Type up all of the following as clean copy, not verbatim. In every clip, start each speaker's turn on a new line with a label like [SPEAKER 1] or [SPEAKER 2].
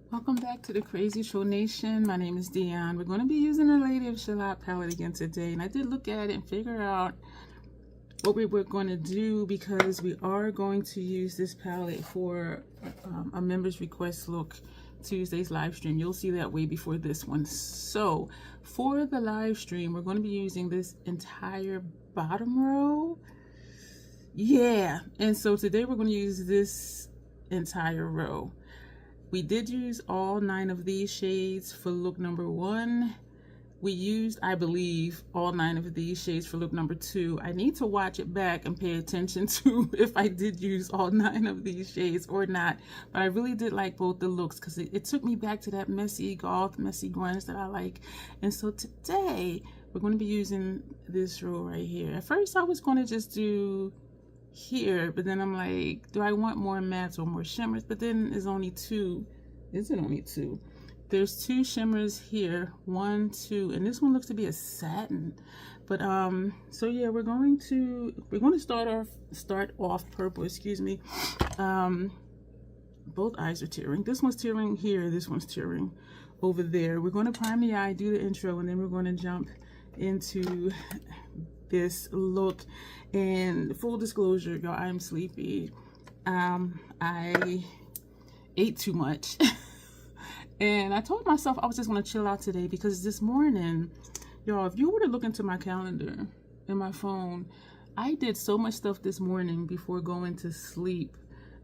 [SPEAKER 1] Welcome back to the Crazy Troll Nation. My name is Dion. We're going to be using the Lady of Shalott palette again today. And I did look at it and figure out what we were going to do because we are going to use this palette for a members request look Tuesday's live stream. You'll see that way before this one. So for the live stream, we're going to be using this entire bottom row. Yeah. And so today we're going to use this entire row. We did use all 9 of these shades for look number 1. We used, I believe, all 9 of these shades for look number 2. I need to watch it back and pay attention to if I did use all 9 of these shades or not. But I really did like both the looks because it took me back to that messy goth, messy grunge that I like. And so today, we're going to be using this row right here. At first, I was going to just do here, but then I'm like, do I want more mattes or more shimmers? But then there's only 2. Is it only 2? There's 2 shimmers here, 1, 2, and this one looks to be a satin. But so yeah, we're going to start off purple, excuse me. Both eyes are tearing. This one's tearing here, this one's tearing over there. We're going to prime the eye, do the intro, and then we're going to jump into this look. And full disclosure, y'all, I'm sleepy. I ate too much and I told myself I was just going to chill out today because this morning, y'all, if you were to look into my calendar in my phone, I did so much stuff this morning before going to sleep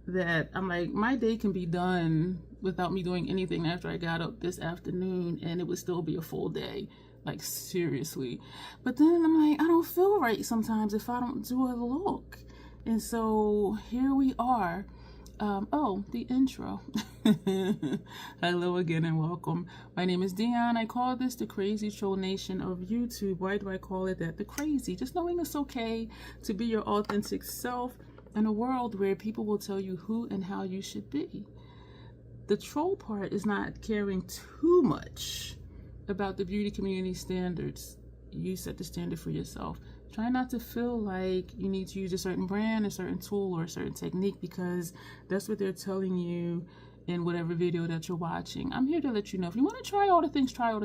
[SPEAKER 1] that I'm like, my day can be done without me doing anything after I got up this afternoon and it would still be a full day. Like, seriously. But then I'm like, I don't feel right sometimes if I don't do a look. And so here we are. Oh, the intro. Hello again and welcome. My name is Dion. I call this the Crazy Troll Nation of YouTube. Why do I call it that? The crazy. Just knowing it's okay to be your authentic self in a world where people will tell you who and how you should be. The troll part is not caring too much about the beauty community standards. You set the standard for yourself. Try not to feel like you need to use a certain brand, a certain tool, or a certain technique because that's what they're telling you in whatever video that you're watching. I'm here to let you know if you want to try all the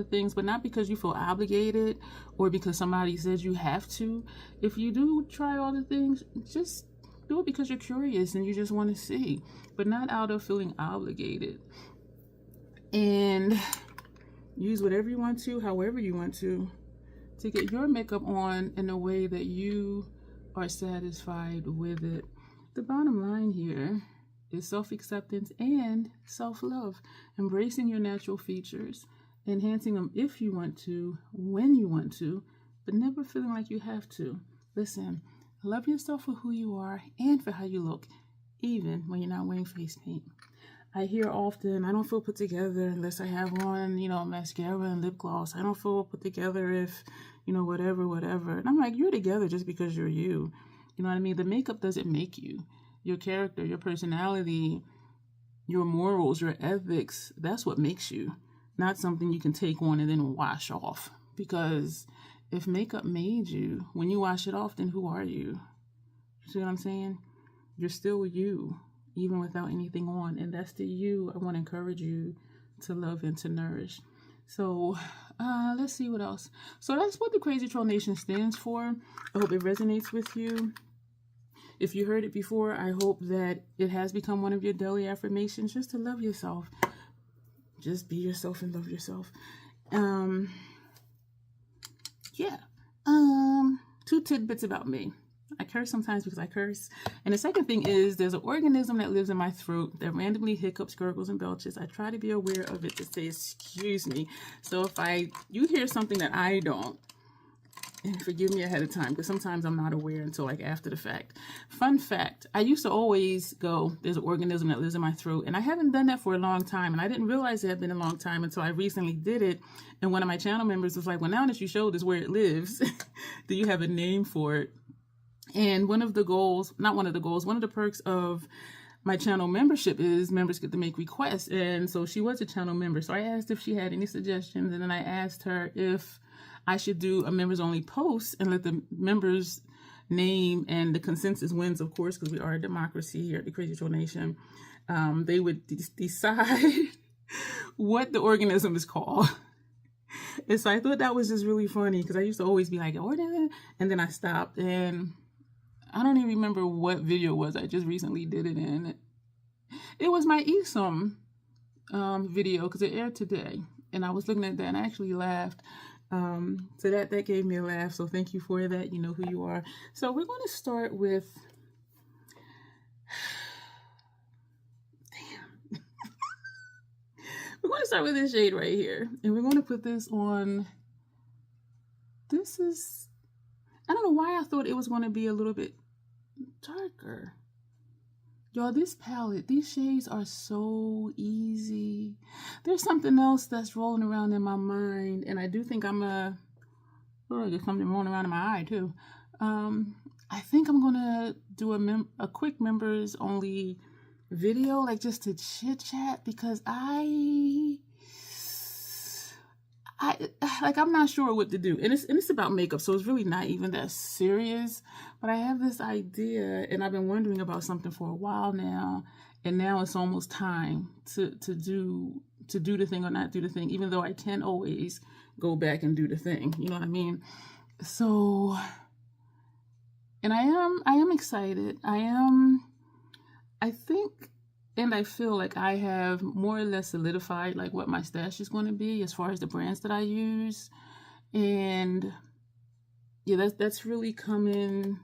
[SPEAKER 1] things, but not because you feel obligated or because somebody says you have to. If you do try all the things, just do it because you're curious and you just want to see, but not out of feeling obligated. And use whatever you want to, however you want to get your makeup on in a way that you are satisfied with it. The bottom line here is self-acceptance and self-love. Embracing your natural features, enhancing them if you want to, when you want to, but never feeling like you have to. Listen, love yourself for who you are and for how you look, even when you're not wearing face paint. I hear often, I don't feel put together unless I have on, mascara and lip gloss. I don't feel put together if, whatever. And I'm like, you're together just because you're you. You know what I mean? The makeup doesn't make you. Your character, your personality, your morals, your ethics, that's what makes you. Not something you can take on and then wash off. Because if makeup made you, when you wash it off, then who are you? You see what I'm saying? You're still you, even without anything on, and that's the you I want to encourage you to love and to nourish. So let's see what else. So that's what the Crazy Troll Nation stands for. I hope it resonates with you. If you heard it before, I hope that it has become one of your daily affirmations, just to love yourself. Just be yourself and love yourself. Yeah. 2 tidbits about me. I curse sometimes because I curse. And the second thing is there's an organism that lives in my throat that randomly hiccups, gurgles, and belches. I try to be aware of it to say, excuse me. So if you hear something that I don't, and forgive me ahead of time because sometimes I'm not aware until like after the fact. Fun fact, I used to always go, there's an organism that lives in my throat, and I haven't done that for a long time, and I didn't realize it had been a long time until I recently did it. And one of my channel members was like, well, now that you showed us where it lives, do you have a name for it? And one of the perks of my channel membership is members get to make requests. And so she was a channel member. So I asked if she had any suggestions. And then I asked her if I should do a members only post and let the members name, and the consensus wins, of course, because we are a democracy here at the Crazy Troll Nation. They would decide what the organism is called. And so I thought that was just really funny because I used to always be like, and then I stopped, and I don't even remember what video it was I just recently did it in. It was my ESOM video because it aired today, and I was looking at that and I actually laughed. So that gave me a laugh, so thank you for that. You know who you are. So we're going to start with we're going to start with this shade right here, and we're going to put this on. This is, I don't know why I thought it was going to be a little bit darker. Y'all, this palette, these shades are so easy. There's something else that's rolling around in my mind, and I do think I'm there's something rolling around in my eye too. I think I'm gonna do a quick members only video, like just to chit chat, because I'm not sure what to do, and it's about makeup, so it's really not even that serious. But I have this idea, and I've been wondering about something for a while now, and now it's almost time to do the thing or not do the thing, even though I can always go back and do the thing. You know what I mean? So, and I am excited. I think, and I feel like I have more or less solidified like what my stash is going to be as far as the brands that I use. And yeah, that's really coming.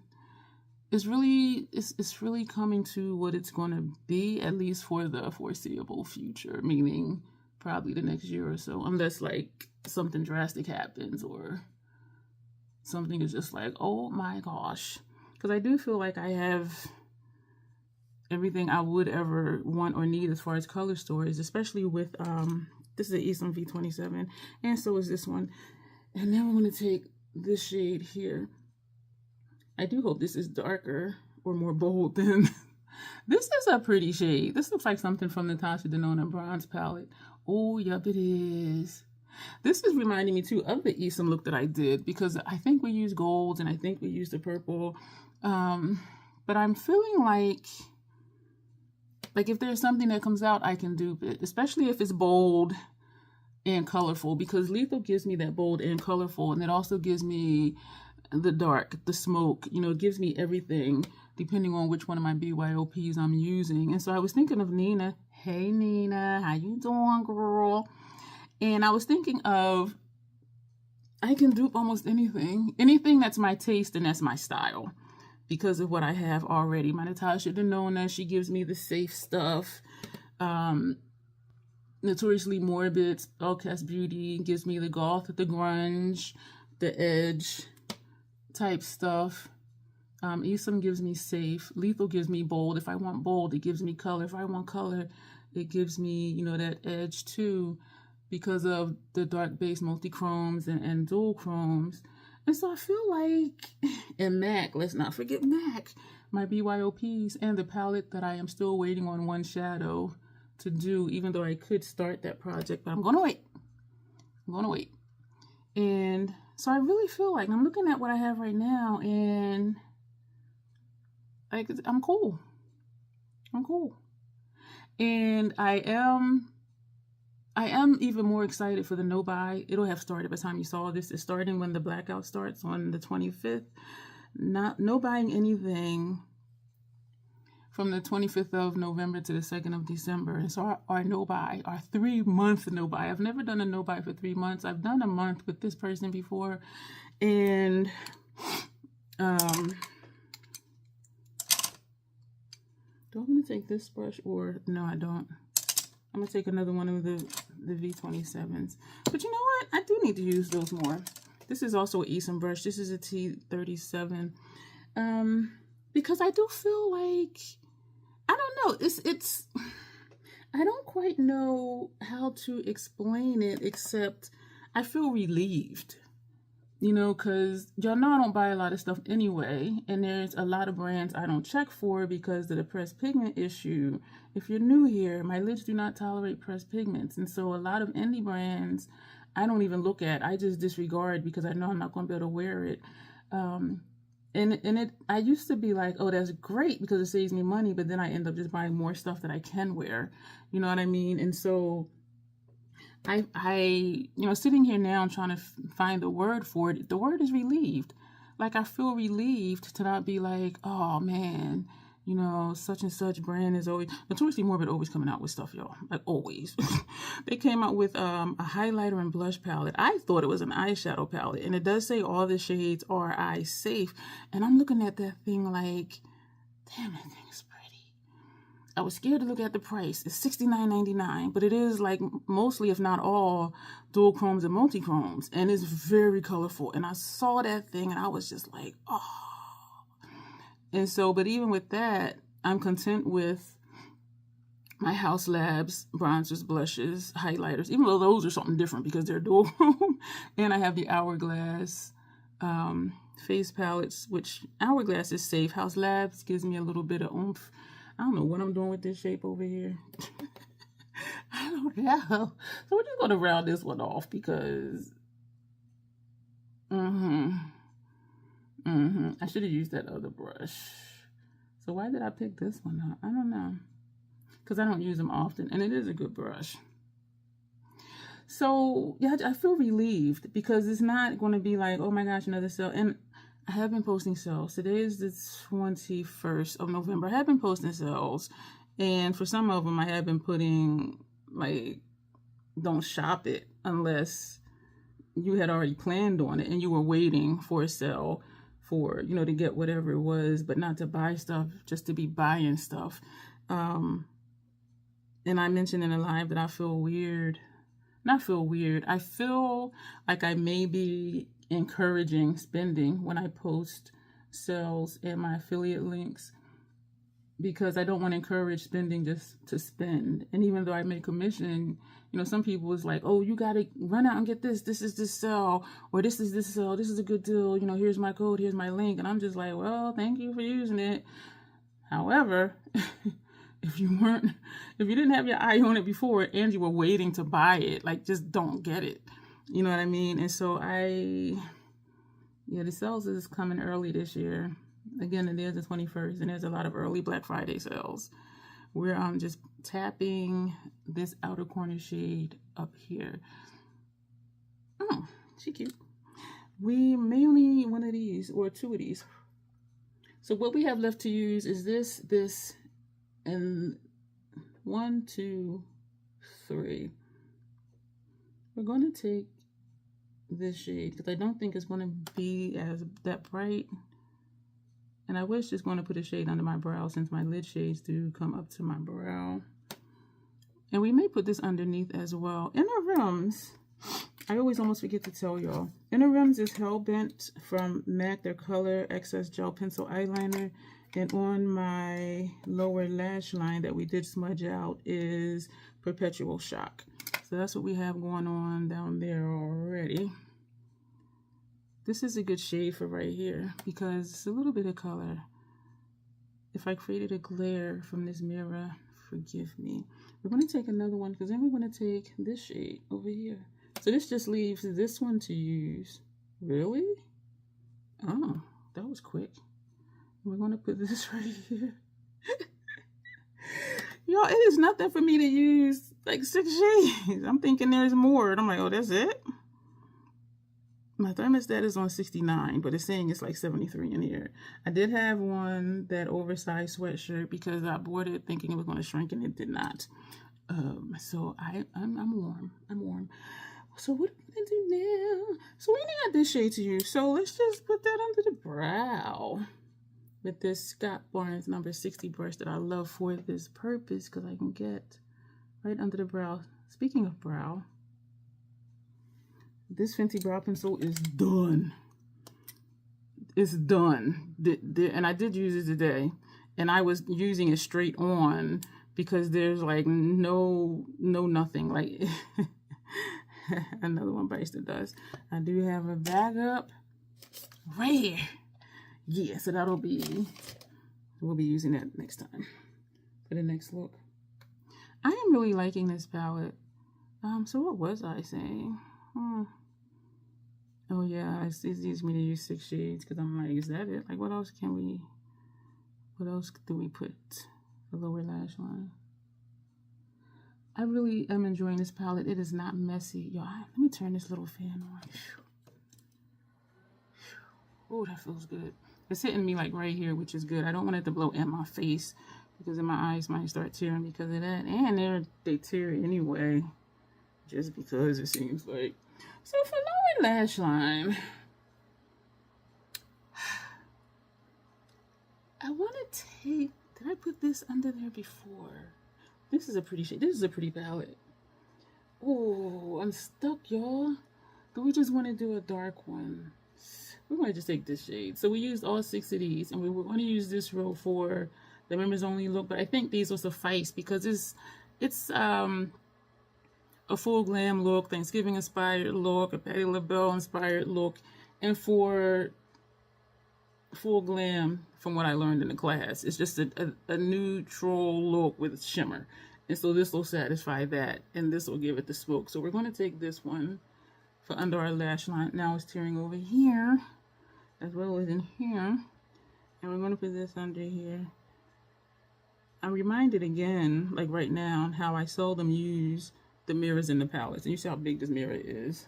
[SPEAKER 1] It's really coming to what it's going to be, at least for the foreseeable future, meaning probably the next year or so, unless like something drastic happens or something is just like, oh my gosh. Because I do feel like I have everything I would ever want or need as far as color storage, especially with this is the ESOM V27, and so is this one. And then we're going to take this shade here. I do hope this is darker or more bold than this is a pretty shade. This looks like something from Natasha Denona bronze palette. Oh, yep, it is. This is reminding me too of the ESOM look that I did, because I think we used golds and I think we used the purple. But I'm feeling like if there's something that comes out, I can dupe it, especially if it's bold and colorful, because lethal gives me that bold and colorful, and it also gives me the dark, the smoke, you know, it gives me everything depending on which one of my BYOPs I'm using. And so I was thinking of Nina. Hey Nina, how you doing, girl? And I was thinking of, I can dupe almost anything that's my taste and that's my style, because of what I have already. My Natasha Denona, she gives me the safe stuff. Notoriously Morbid, Spellcast Beauty gives me the goth, the grunge, the edge type stuff. ESOM gives me safe. Lethal gives me bold. If I want bold, it gives me color. If I want color, it gives me, you know, that edge too, because of the dark base multi-chromes and dual chromes. And so I feel like, and MAC, let's not forget MAC, my BYOPs, and the palette that I am still waiting on one shadow to do, even though I could start that project, but I'm going to wait. And so I really feel like, I'm looking at what I have right now, and like, I'm cool. And I am even more excited for the no buy. It'll have started by the time you saw this. It's starting when the blackout starts on the 25th. No buying anything from the 25th of November to the 2nd of December. And so our no buy, our 3-month no buy. I've never done a no buy for 3 months. I've done a month with this person before. And do I want to take this brush, or no, I don't. I'm going to take another one of the V27s. But you know what? I do need to use those more. This is also an ESOM brush. This is a T37. Because I do feel like, I don't know. It's I don't quite know how to explain it, except I feel relieved. You know, because y'all know I don't buy a lot of stuff anyway, and there's a lot of brands I don't check for because of the pressed pigment issue. If you're new here, my lids do not tolerate pressed pigments, and so a lot of indie brands I don't even look at. I just disregard because I know I'm not going to be able to wear it. I used to be like, oh, that's great because it saves me money, but then I end up just buying more stuff that I can wear. You know what I mean? And so you know, sitting here now, I'm trying to find the word for it. The word is relieved. Like, I feel relieved to not be like, oh man, you know, such and such brand is always, Notoriously Morbid always coming out with stuff, y'all. Like, always. They came out with a highlighter and blush palette. I thought it was an eyeshadow palette, and it does say all the shades are eye safe. And I'm looking at that thing like, damn, that thing is pretty. I was scared to look at the price. It's $69.99, but it is like mostly, if not all, dual chromes and multi-chromes, and it's very colorful. And I saw that thing and I was just like, oh. And so, but even with that, I'm content with my House Labs bronzers, blushes, highlighters, even though those are something different because they're dual chrome. And I have the Hourglass face palettes, which Hourglass is safe. House Labs gives me a little bit of oomph. I don't know what I'm doing with this shape over here. I don't know. So we're just going to round this one off because I should have used that other brush. So why did I pick this one up? I don't know. Because I don't use them often, and it is a good brush. So yeah, I feel relieved because it's not going to be like, oh my gosh, another sale. And I have been posting sales. Today is the 21st of November. I have been posting sales. And for some of them, I have been putting, like, don't shop it unless you had already planned on it and you were waiting for a sale for, you know, to get whatever it was, but not to buy stuff, just to be buying stuff. And I mentioned in a live that I feel weird. Not feel weird. I feel like I may be encouraging spending when I post sales and my affiliate links, because I don't want to encourage spending just to spend. And even though I make commission, you know, some people is like, oh, you got to run out and get this. This is this sale, or this is this sale. This is a good deal. You know, here's my code. Here's my link. And I'm just like, well, thank you for using it. However, if you didn't have your eye on it before and you were waiting to buy it, like, just don't get it. You know what I mean? And so the sales is coming early this year. Again, it is the 21st, and there's a lot of early Black Friday sales. We're just tapping this outer corner shade up here. Oh, she cute. We may only need one of these or two of these. So what we have left to use is this, and 1, 2, 3. We're going to take this shade because I don't think it's going to be that bright. And I was just going to put a shade under my brow since my lid shades do come up to my brow. And we may put this underneath as well. Inner Rims, I always almost forget to tell y'all. Inner Rims is Hellbent from MAC, their Color Excess Gel Pencil Eyeliner. And on my lower lash line that we did smudge out is Perpetual Shock. So that's what we have going on down there already. This is a good shade for right here because it's a little bit of color. If I created a glare from this mirror, forgive me. We're going to take another one because then we're going to take this shade over here. So this just leaves this one to use. Really? Oh, that was quick. We're going to put this right here. Y'all, it is nothing for me to use like 6 shades. I'm thinking there's more. And I'm like, oh, that's it? My thermostat is on 69, but it's saying it's like 73 in here. I did have one, that oversized sweatshirt, because I bought it thinking it was going to shrink, and it did not. So I'm warm. I'm warm. So what are we going to do now? So we only got this shade to use. So let's just put that under the brow with this Scott Barnes number 60 brush that I love for this purpose, because I can get right under the brow. Speaking of brow, this Fenty brow pencil is done. It's done. And I did use it today. And I was using it straight on because there's like no nothing. Like another one bites the dust. I do have a bag up right here. Yeah, so we'll be using that next time for the next look. I am really liking this palette. So what was I saying? Oh yeah, it's easy for me to use 6 shades because I'm like, is that it? Like, what else do we put? The lower lash line. I really am enjoying this palette. It is not messy, y'all. Let me turn this little fan on. Oh, that feels good. It's hitting me like right here, which is good. I don't want it to blow in my face because then my eyes might start tearing because of that. And they tear anyway, just because it seems like. So for lower lash line, I want to take, did I put this under there before? This is a pretty shade. This is a pretty palette. Oh, I'm stuck, y'all. Do we just want to do a dark one? We're going to just take this shade. So we used all 6 of these, and we were going to use this row for the members only look, but I think these will suffice because it's a full glam look, Thanksgiving inspired look, a Patti LaBelle inspired look, and for full glam, from what I learned in the class, it's just a neutral look with shimmer. And so this will satisfy that, and this will give it the smoke. So we're going to take this one for under our lash line. Now it's tearing over here as well as in here, and we're going to put this under here. I'm reminded again, like right now, how I seldom use the mirrors in the palettes. And you see how big this mirror is,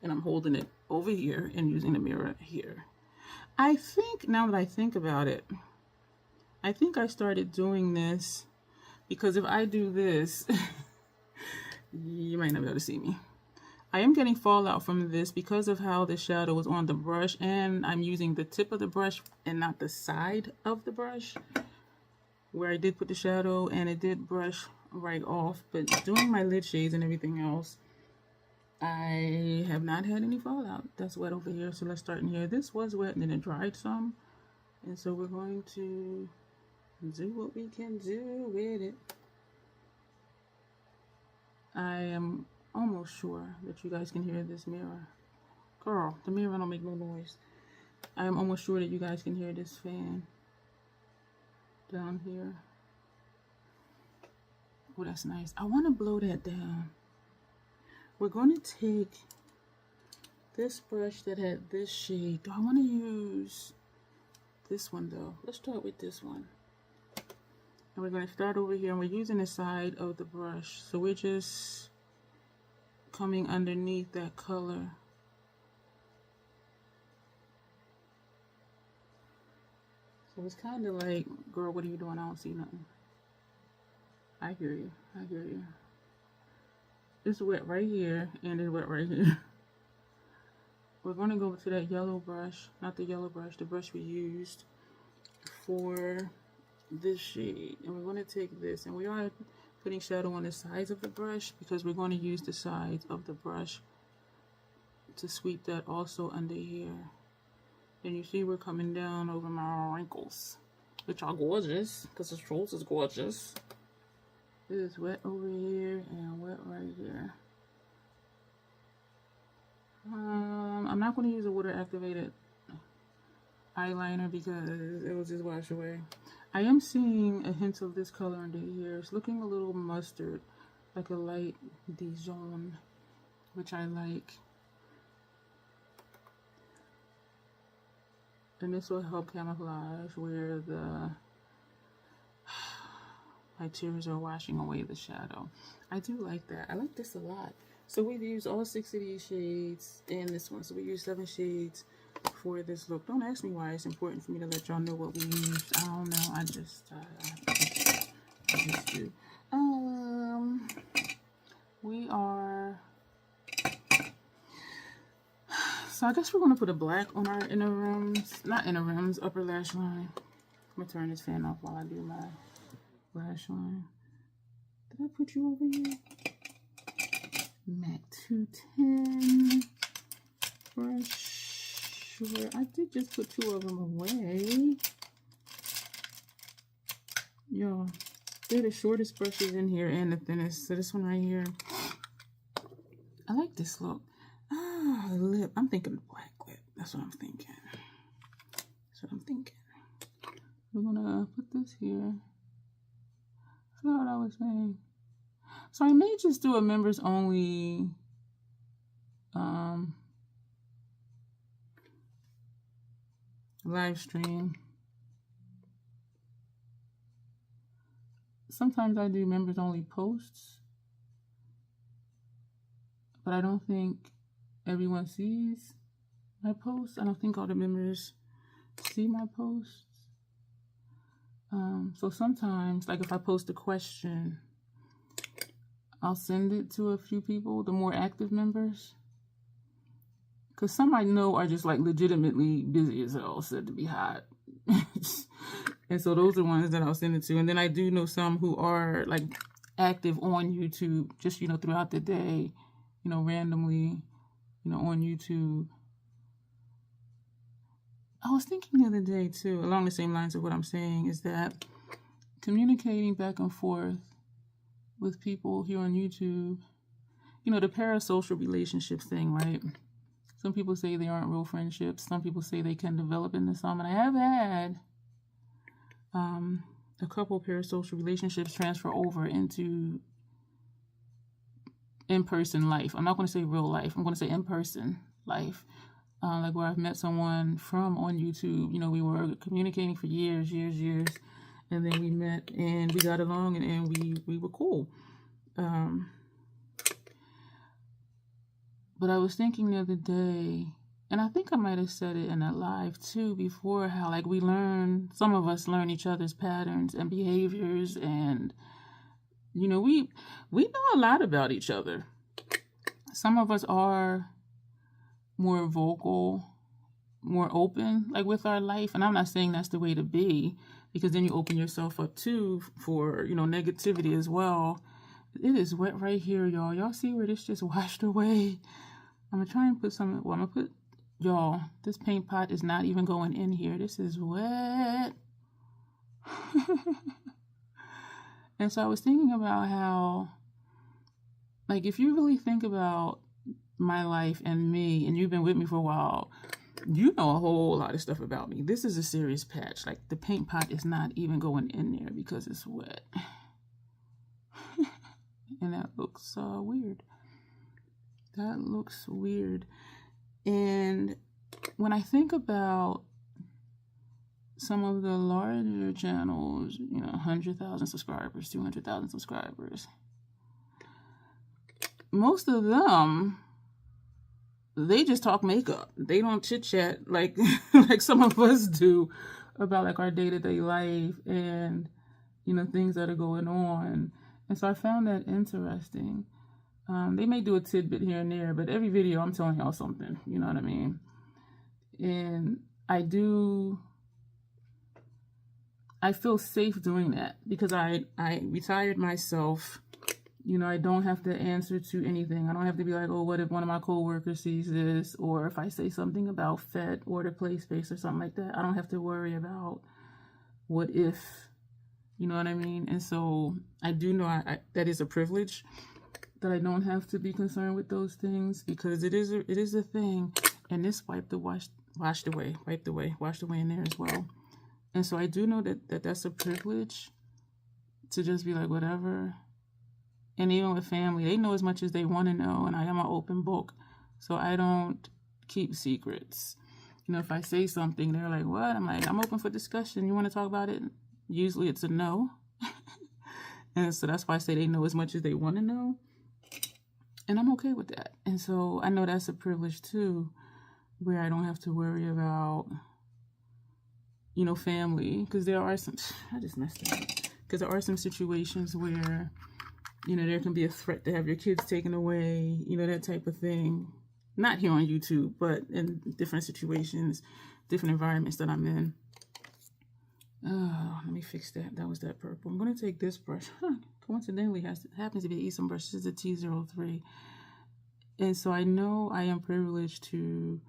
[SPEAKER 1] and I'm holding it over here and using the mirror here. I think, now that I think about it, I think I started doing this because if I do this, you might not be able to see me. I am getting fallout from this because of how the shadow is on the brush, and I'm using the tip of the brush and not the side of the brush where I did put the shadow, and it did brush right off. But doing my lid shades and everything else, I have not had any fallout. That's wet over here, so let's start in here. This was wet and then it dried some, and so we're going to do what we can do with it. I am almost sure that you guys can hear this mirror. Girl, the mirror don't make no noise. I am almost sure that you guys can hear this fan down here. Oh, that's nice. I want to blow that down. We're going to take this brush that had this shade. Do I want to use this one though? Let's start with this one. And we're going to start over here, and we're using the side of the brush. So we're just coming underneath that color. So it's kind of like, girl, what are you doing? I don't see nothing. I hear you. I hear you. It's wet right here, and it's wet right here. We're going to go to that yellow brush, not the yellow brush, the brush we used for this shade. And we're going to take this, and we are putting shadow on the sides of the brush because we're going to use the sides of the brush to sweep that also under here. And you see we're coming down over my wrinkles, which are gorgeous because this rose is gorgeous. It is wet over here and wet right here. I'm not going to use a water activated eyeliner because it will just wash away. I am seeing a hint of this color under here. It's looking a little mustard, like a light Dijon, which I like. And this will help camouflage where my tears are washing away the shadow. I do like that. I like this a lot. So we've used all 6 of these shades and this one. So we used 7 shades for this look. Don't ask me why it's important for me to let y'all know what we used. I don't know. I just do. We are... So I guess we're going to put a black on our inner rims. Not inner rims, upper lash line. I'm going to turn this fan off while I do my lash line. Did I put you over here? MAC 210 brush. Sure, I did just put 2 of them away. Y'all, they're the shortest brushes in here and the thinnest. So this one right here. I like this look. Ah, lip. I'm thinking black lip. That's what I'm thinking. That's what I'm thinking. We're gonna put this here. I forgot what I was saying. So I may just do a members only live stream. Sometimes I do members only posts, but I don't think everyone sees my posts. I don't think all the members see my posts. So sometimes, like if I post a question, I'll send it to a few people, the more active members. Because some I know are just like legitimately busy as hell, said to be hot. And so those are the ones that I'll send it to. And then I do know some who are like active on YouTube, just, you know, throughout the day, you know, randomly, you know, on YouTube. I was thinking the other day too, along the same lines of what I'm saying, is that communicating back and forth with people here on YouTube, you know, the parasocial relationships thing, right? Some people say they aren't real friendships. Some people say they can develop into some. And I have had a couple parasocial relationships transfer over into in-person life. I'm not going to say real life. I'm going to say in-person life. Like where I've met someone from on YouTube. You know, we were communicating for years. And then we met and we got along and we were cool. But I was thinking the other day, and I think I might have said it in a live too before, how like some of us learn each other's patterns and behaviors, and you know, we know a lot about each other. Some of us are more vocal, more open, like with our life, and I'm not saying that's the way to be, because then you open yourself up too for, you know, negativity as well. It is wet right here, y'all. Y'all see where this just washed away? I'm gonna try and put some, well, I'm gonna put, y'all, this paint pot is not even going in here. This is wet. And so I was thinking about how, like, if you really think about my life and me, and you've been with me for a while, you know a whole lot of stuff about me. This is a serious patch. Like, the paint pot is not even going in there because it's wet. And that looks weird. That looks weird. And when I think about some of the larger channels, you know, 100,000 subscribers, 200,000 subscribers, most of them, they just talk makeup. They don't chit chat like like some of us do about like our day-to-day life and, you know, things that are going on. And so I found that interesting. They may do a tidbit here and there, but every video I'm telling y'all something, you know what I mean? And I feel safe doing that because I retired myself. You know, I don't have to answer to anything. I don't have to be like, oh, what if one of my coworkers sees this? Or if I say something about FET or the play space or something like that, I don't have to worry about what if, you know what I mean? And so I do know that is a privilege, that I don't have to be concerned with those things, because it is a thing. And this washed away in there as well. And so I do know that that's a privilege, to just be like, whatever. And even with family, they know as much as they want to know, and I am an open book, so I don't keep secrets. You know, if I say something, they're like, what? I'm like, I'm open for discussion. You want to talk about it? Usually it's a no. And so that's why I say they know as much as they want to know. And I'm okay with that. And so I know that's a privilege too, where I don't have to worry about, you know, family. Because there are some, I just messed up. Because there are some situations where, you know, there can be a threat to have your kids taken away, you know, that type of thing. Not here on YouTube, but in different situations, different environments that I'm in. Oh, let me fix that. That was that purple. I'm going to take this brush. Coincidentally, happens to be an Esom brush. This is a T03. And so I know I am privileged to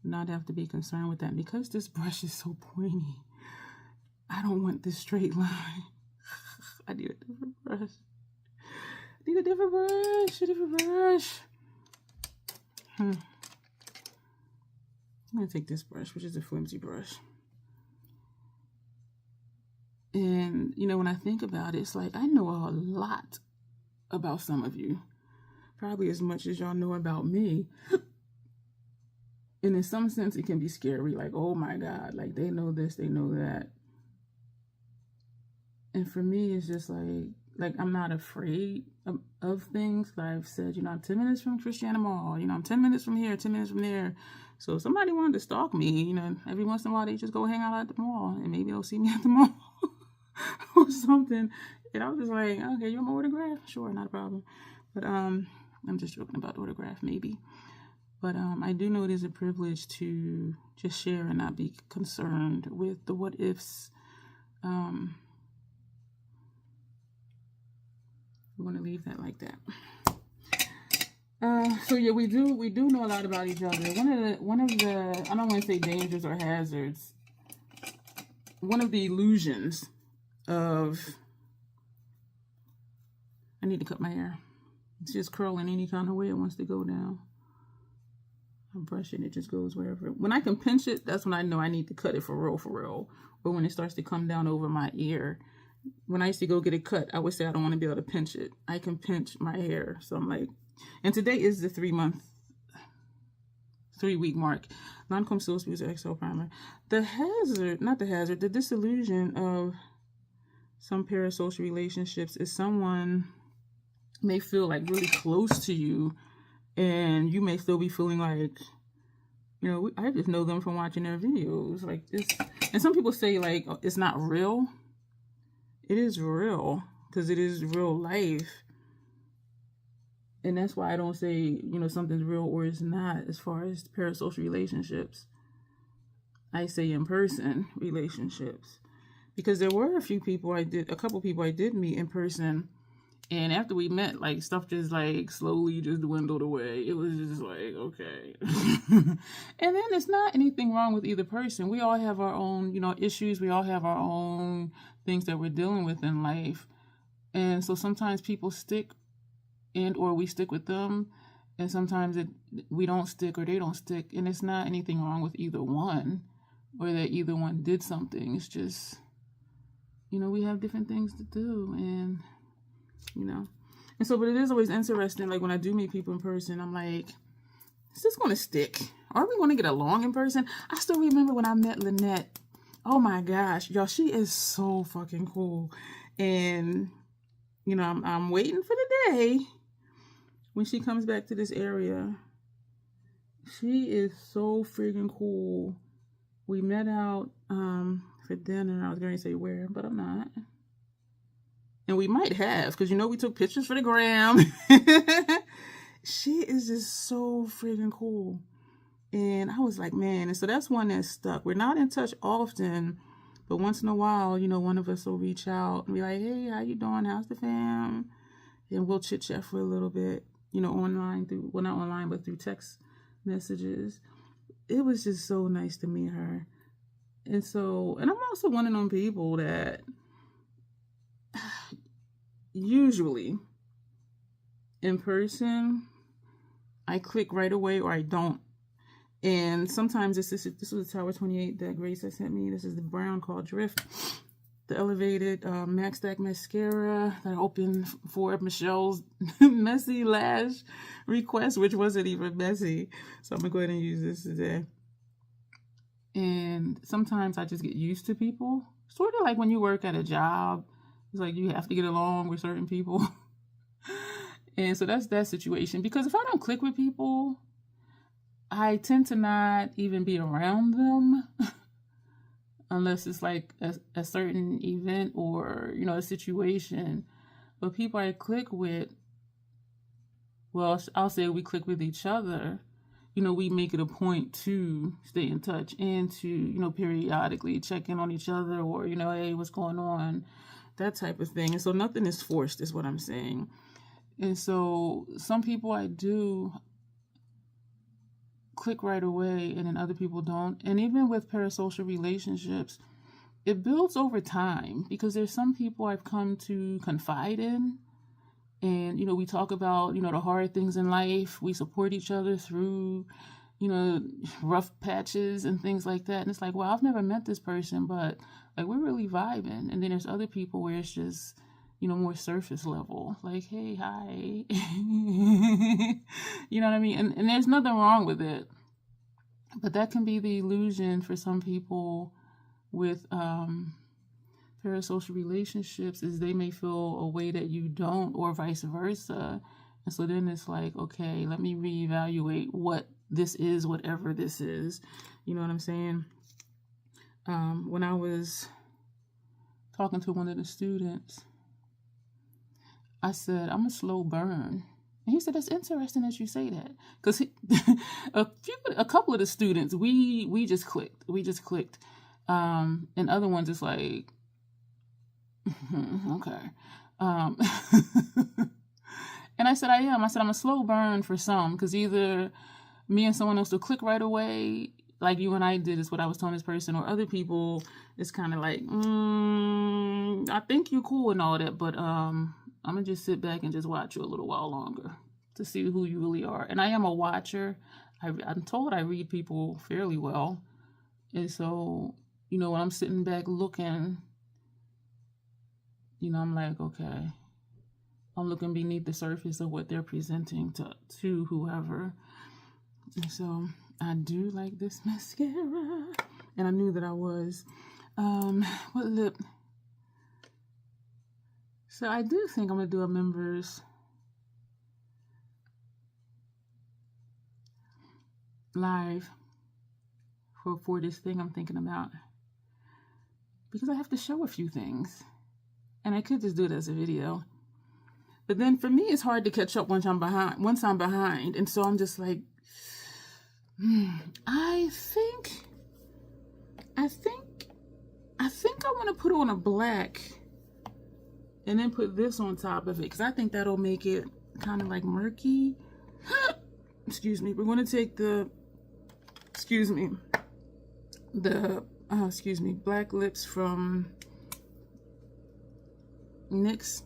[SPEAKER 1] not have to be concerned with that. And because this brush is so pointy, I don't want this straight line. I need a different brush. A different brush. I'm going to take this brush, which is a flimsy brush. And, you know, when I think about it, it's like I know a lot about some of you. Probably as much as y'all know about me. And in some sense, it can be scary. Like, oh my God, like they know this, they know that. And for me, it's just like, like, I'm not afraid of things. I've said, I'm 10 minutes from Christiana Mall, I'm 10 minutes from here, 10 minutes from there. So if somebody wanted to stalk me, every once in a while they just go hang out at the mall, and maybe they'll see me at the mall or something. And I was just like, okay, you want my autograph? Sure, not a problem. But I'm just joking about the autograph, maybe. But I do know it is a privilege to just share and not be concerned with the what ifs. We're going to leave that like that. So yeah, we do know a lot about each other. One of the I don't want to say dangers or hazards. One of the illusions of I need to cut my hair. It's just curling any kind of way it wants to go down. I'm brushing, it just goes wherever. When I can pinch it, that's when I know I need to cut it for real. Or when it starts to come down over my ear. When I used to go get it cut, I would say I don't want to be able to pinch it. I can pinch my hair. So I'm like, and today is the 3-week mark. Lancome Silk Smooth XO Primer. The disillusion of some parasocial relationships is someone may feel like really close to you, and you may still be feeling like, I just know them from watching their videos. Like this, and some people say like it's not real. It is real because it is real life. And that's why I don't say, something's real or it's not as far as parasocial relationships. I say in-person relationships. Because there were a couple people I did meet in person. And after we met, like, stuff just, like, slowly just dwindled away. It was just like, okay. And then it's not anything wrong with either person. We all have our own, issues. We all have our own things that we're dealing with in life. And so sometimes people stick or we stick with them, and sometimes we don't stick or they don't stick, and it's not anything wrong with either one, or that either one did something. It's just, we have different things to do, and so, but it is always interesting, like when I do meet people in person, I'm like, is this going to stick? Are we going to get along in person? I still remember when I met Lynette. Oh my gosh, y'all, she is so fucking cool, and I'm waiting for the day when she comes back to this area. She is so freaking cool. We met out for dinner. I was going to say where, but I'm not. And we might have, because we took pictures for the gram. She is just so freaking cool. And I was like, man. And so that's one that stuck. We're not in touch often, but once in a while, one of us will reach out and be like, hey, how you doing? How's the fam? And we'll chit chat for a little bit. Online not online, but through text messages. It was just so nice to meet her. And I'm also one of them people that usually in person, I click right away or I don't. And sometimes this was the Tower 28 that Grace had sent me. This is the brown called Drift. The elevated Max Stack mascara that I opened for Michelle's messy lash request, which wasn't even messy. So I'm going to go ahead and use this today. And sometimes I just get used to people. Sort of like when you work at a job. It's like you have to get along with certain people. And so that's that situation. Because if I don't click with people, I tend to not even be around them. Unless it's like a certain event or, a situation. But people I click with, well, I'll say we click with each other. We make it a point to stay in touch and to, periodically check in on each other or, hey, what's going on? That type of thing. And so nothing is forced is what I'm saying. And so some people I do click right away and then other people don't. And even with parasocial relationships, it builds over time because there's some people I've come to confide in. And, we talk about, the hard things in life. We support each other through, rough patches and things like that. And it's like, well, I've never met this person, but like we're really vibing. And then there's other people where it's just, more surface level. Like, hey, hi. You know what I mean? And there's nothing wrong with it. But that can be the illusion for some people with parasocial relationships is they may feel a way that you don't, or vice versa. And so then it's like, okay, let me reevaluate what this is, whatever this is. You know what I'm saying? When I was talking to one of the students, I said, I'm a slow burn. And he said, that's interesting that you say that. Because a couple of the students, we just clicked. And other ones, it's like, okay. And I said, I am. I said, I'm a slow burn for some. Because either me and someone else will click right away, like you and I did, is what I was telling this person. Or other people, it's kind of like, I think you're cool and all that, but I'm going to just sit back and just watch you a little while longer to see who you really are. And I am a watcher. I'm told I read people fairly well. And so, you know, when I'm sitting back looking, you know, I'm like, okay, I'm looking beneath the surface of what they're presenting to whoever. And so I do like this mascara. And I knew that I was. What lip? So I do think I'm going to do a members live for this thing I'm thinking about. Because I have to show a few things. And I could just do it as a video. But then for me, it's hard to catch up once I'm behind. And so I'm just like, I think I want to put on a black and then put this on top of it, because I think that'll make it kind of like murky. Excuse me. We're going to take the black lips from NYX.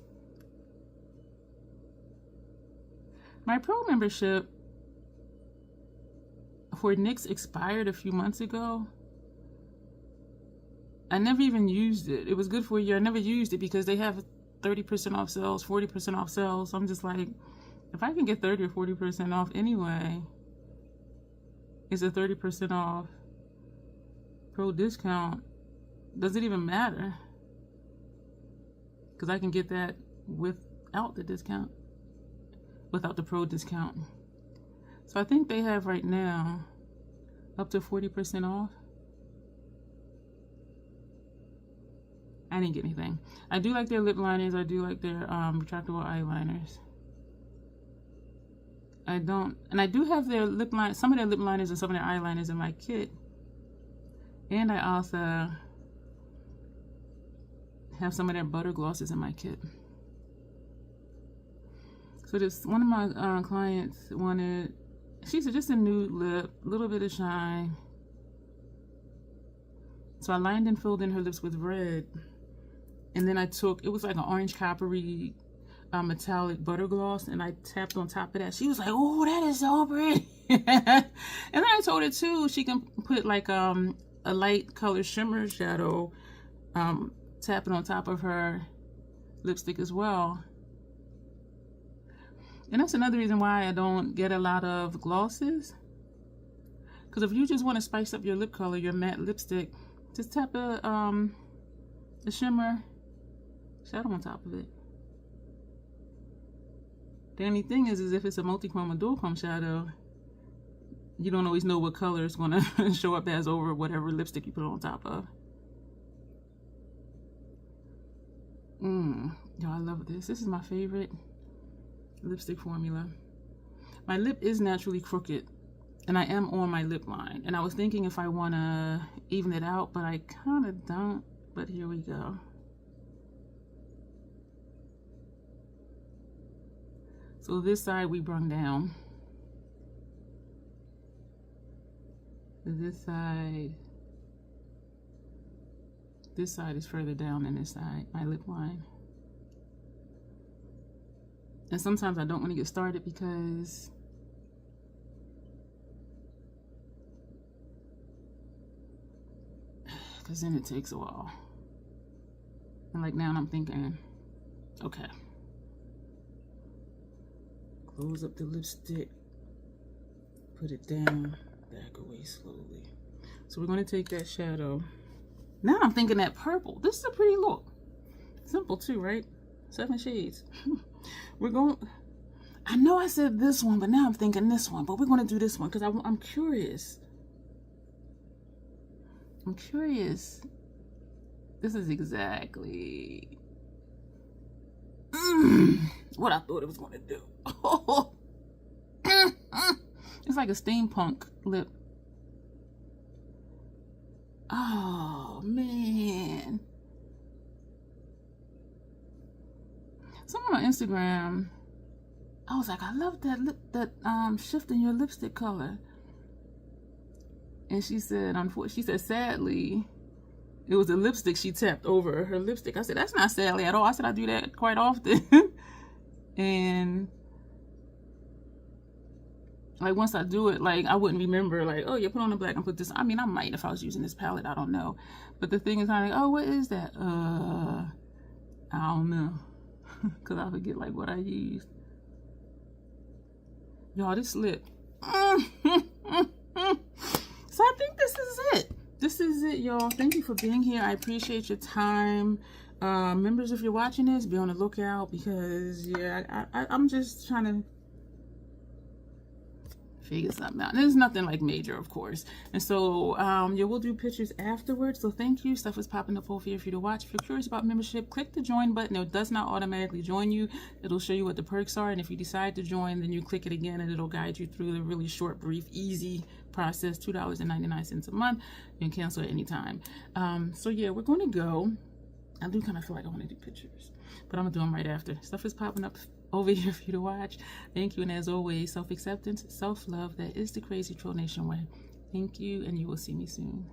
[SPEAKER 1] My pro membership for NYX expired a few months ago. I never even used it. It was good for a year. I never used it because they have 30% off sales, 40% off sales. So I'm just like, if I can get 30 or 40% off anyway, it's a 30% off pro discount. Does it even matter? Because I can get that without the discount, without the pro discount. So I think they have right now up to 40% off. I didn't get anything. I do like their lip liners. I do like their retractable eyeliners. I do have their lip line, some of their lip liners and some of their eyeliners in my kit. And I also have some of their butter glosses in my kit. So this one of my clients wanted, she said, just a nude lip, a little bit of shine. So I lined and filled in her lips with red. And then I took, it was like an orange coppery metallic butter gloss, and I tapped on top of that. She was like, oh, that is so pretty. And then I told her too, she can put like a light color shimmer shadow, tap it on top of her lipstick as well. And that's another reason why I don't get a lot of glosses. Because if you just want to spice up your lip color, your matte lipstick, just tap a shimmer shadow on top of it. The only thing is if it's a multi-chrome or dual-chrome shadow, you don't always know what color is going to show up as over whatever lipstick you put on top of. Yo, I love this. This is my favorite lipstick formula. My lip is naturally crooked, and I am on my lip line. And I was thinking if I want to even it out, but I kind of don't. But here we go. So this side we brung down. This side is further down than this side, my lip line. And sometimes I don't want to get started because then it takes a while. And like now I'm thinking, okay. Close up the lipstick, put it down, back away slowly. So we're going to take that shadow Now I'm thinking that purple. This is a pretty look. Simple too, right? 7 shades. We're going... I know I said this one, but now I'm thinking this one. But we're going to do this one because I'm curious. I'm curious. This is exactly what I thought it was going to do. It's like a steampunk lip. Oh, man. Someone on Instagram, I was like, I love that shift in your lipstick color. And she said, sadly, it was a lipstick she tapped over her lipstick. I said, that's not sadly at all. I said, I do that quite often. And like once I do it, like I wouldn't remember, like, oh, you put on the black and put this. I mean, I might if I was using this palette. I don't know. But the thing is, I'm like, oh, what is that? I don't know. Because I forget like what I used. Y'all, this lip. So I think this is it. This is it, y'all. Thank you for being here. I appreciate your time. Members, if you're watching this, be on the lookout because, yeah, I'm just trying to figure something out. There's nothing like major, of course. And so, yeah, we'll do pictures afterwards. So thank you. Stuff is popping up over here for you to watch. If you're curious about membership, click the join button. It does not automatically join you. It'll show you what the perks are. And if you decide to join, then you click it again and it'll guide you through the really short, brief, easy process. $2.99 a month. You can cancel at any time. So yeah, we're going to go. I do kind of feel like I want to do pictures, but I'm going to do them right after. Stuff is popping up over here for you to watch. Thank you. And as always, self-acceptance, self-love. That is the Crazy Troll Nation way. Thank you. And you will see me soon.